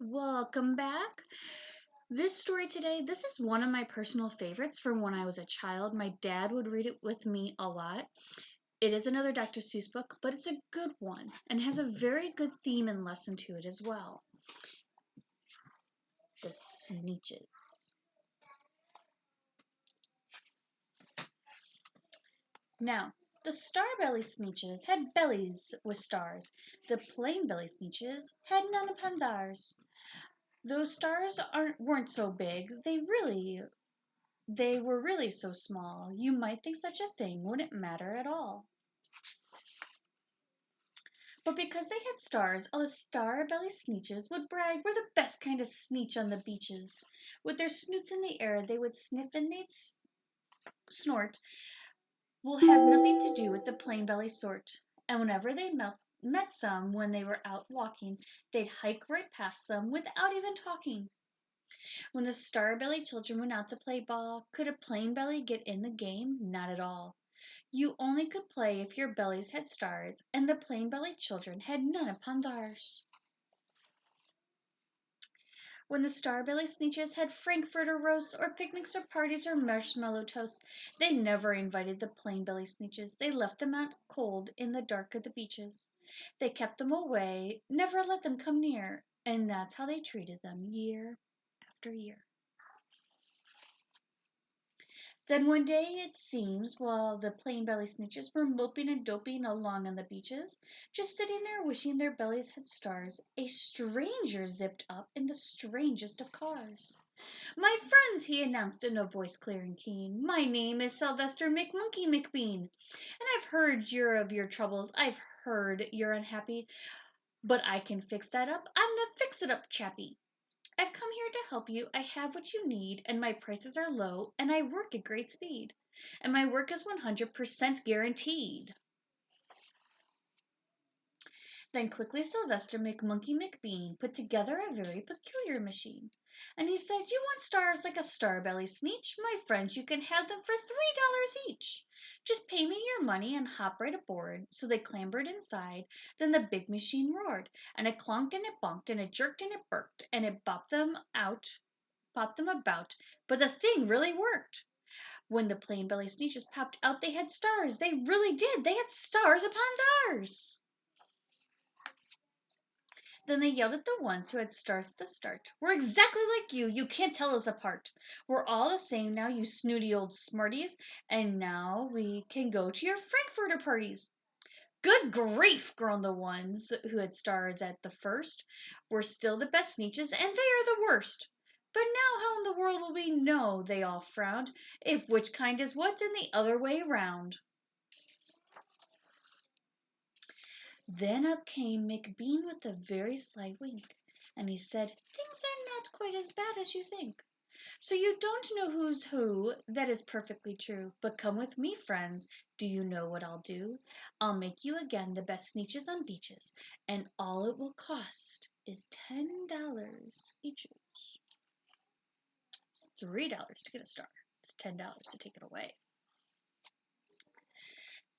Welcome back. This story today, this is one of my personal favorites from when I was a child. My dad would read it with me a lot. It is another Dr. Seuss book, but it's a good one and has a very good theme and lesson to it as well. The Sneetches. Now, the star-belly Sneetches had bellies with stars. The plain-belly Sneetches had none upon theirs. Those stars weren't so big. They were really so small, you might think such a thing wouldn't matter at all. But because they had stars, all the star-belly Sneetches would brag we're the best kind of Sneetch on the beaches. With their snoots in the air, they would sniff and they'd snort. Will have nothing to do with the plain-belly sort. And whenever they met some when they were out walking, they'd hike right past them without even talking. When the star-belly children went out to play ball, could a plain belly get in the game? Not at all. You only could play if your bellies had stars, and the plain-bellied children had none upon theirs. When the star-bellied Sneetches had frankfurter roasts, or picnics, or parties, or marshmallow toasts, they never invited the plain-bellied Sneetches. They left them out cold in the dark of the beaches. They kept them away, never let them come near, and that's how they treated them year after year. Then one day, it seems, while the plain-bellied Sneetches were moping and doping along on the beaches, just sitting there wishing their bellies had stars, a stranger zipped up in the strangest of cars. "My friends," he announced in a voice clear and keen, "my name is Sylvester McMonkey McBean, and I've heard you're of your troubles, I've heard you're unhappy, but I can fix that up, I'm the fix-it-up chappie. I've come here to help you, I have what you need, and my prices are low, and I work at great speed. And my work is 100% guaranteed." Then quickly Sylvester McMonkey McBean put together a very peculiar machine. And he said, "You want stars like a star-belly Sneetch? My friends, you can have them for $3 each. Just pay me your money and hop right aboard." So they clambered inside. Then the big machine roared, and it clunked and it bonked and it jerked and it burked, and it bopped them about, but the thing really worked. When the plain-belly Sneetches popped out, they had stars. They really did. They had stars upon theirs. Then they yelled at the ones who had stars at the start. "We're exactly like you. You can't tell us apart. We're all the same now, you snooty old smarties. And now we can go to your frankfurter parties." "Good grief!" groaned the ones who had stars at the first. "We're still the best Sneetches, and they are the worst. But now how in the world will we know," they all frowned, "if which kind is what and the other way round?" Then up came McBean with a very sly wink, and he said, "Things are not quite as bad as you think. So you don't know who's who, that is perfectly true. But come with me, friends, do you know what I'll do? I'll make you again the best Sneetches on beaches, and all it will cost is $10 each. It's $3 to get a star. It's $10 to take it away."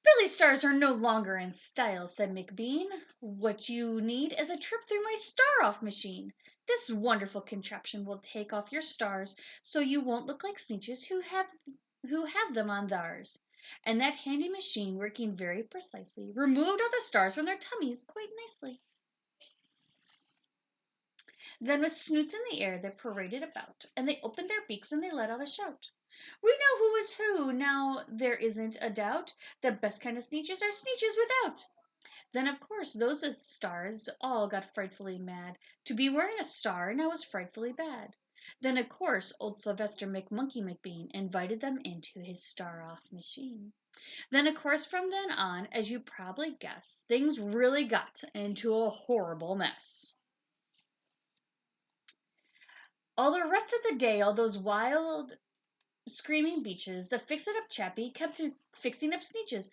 "Billy stars are no longer in style," said McBean. "What you need is a trip through my star-off machine. This wonderful contraption will take off your stars so you won't look like Sneetches who have them on theirs." And that handy machine, working very precisely, removed all the stars from their tummies quite nicely. Then with snoots in the air they paraded about, and they opened their beaks and they let out a shout. "We know who is who, now there isn't a doubt. The best kind of Sneetches are Sneetches without." Then of course those with stars all got frightfully mad. To be wearing a star now was frightfully bad. Then of course old Sylvester McMonkey McBean invited them into his star-off machine. Then of course from then on, as you probably guess, things really got into a horrible mess. All the rest of the day, all those wild screaming beaches, the fix-it-up chappie kept fixing up Sneetches.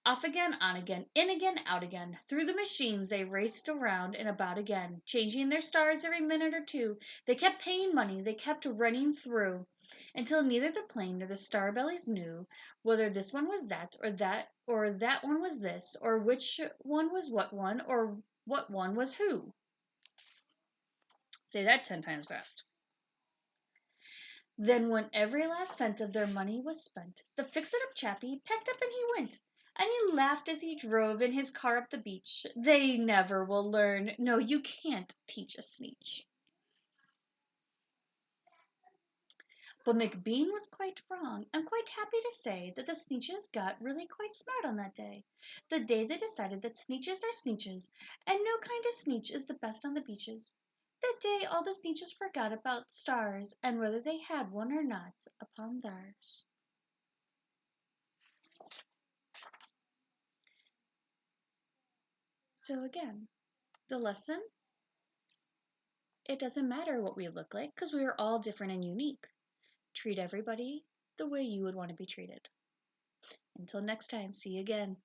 Off again, on again, in again, out again. Through the machines they raced around and about again, changing their stars every minute or two. They kept paying money, they kept running through, until neither the plain nor the star-bellies knew whether this one was that, or that one was this, or which one was what one, or what one was who. Say that 10 times fast. Then when every last cent of their money was spent, the fix-it-up chappie packed up and he went. And he laughed as he drove in his car up the beach. They never will learn. No, you can't teach a Sneetch. But McBean was quite wrong, and quite happy to say that the Sneetches got really quite smart on that day. The day they decided that Sneetches are Sneetches, and no kind of Sneetch is the best on the beaches. That day all the Sneetches forgot about stars, and whether they had one or not upon theirs. So again, the lesson, it doesn't matter what we look like because we are all different and unique. Treat everybody the way you would want to be treated. Until next time, see you again.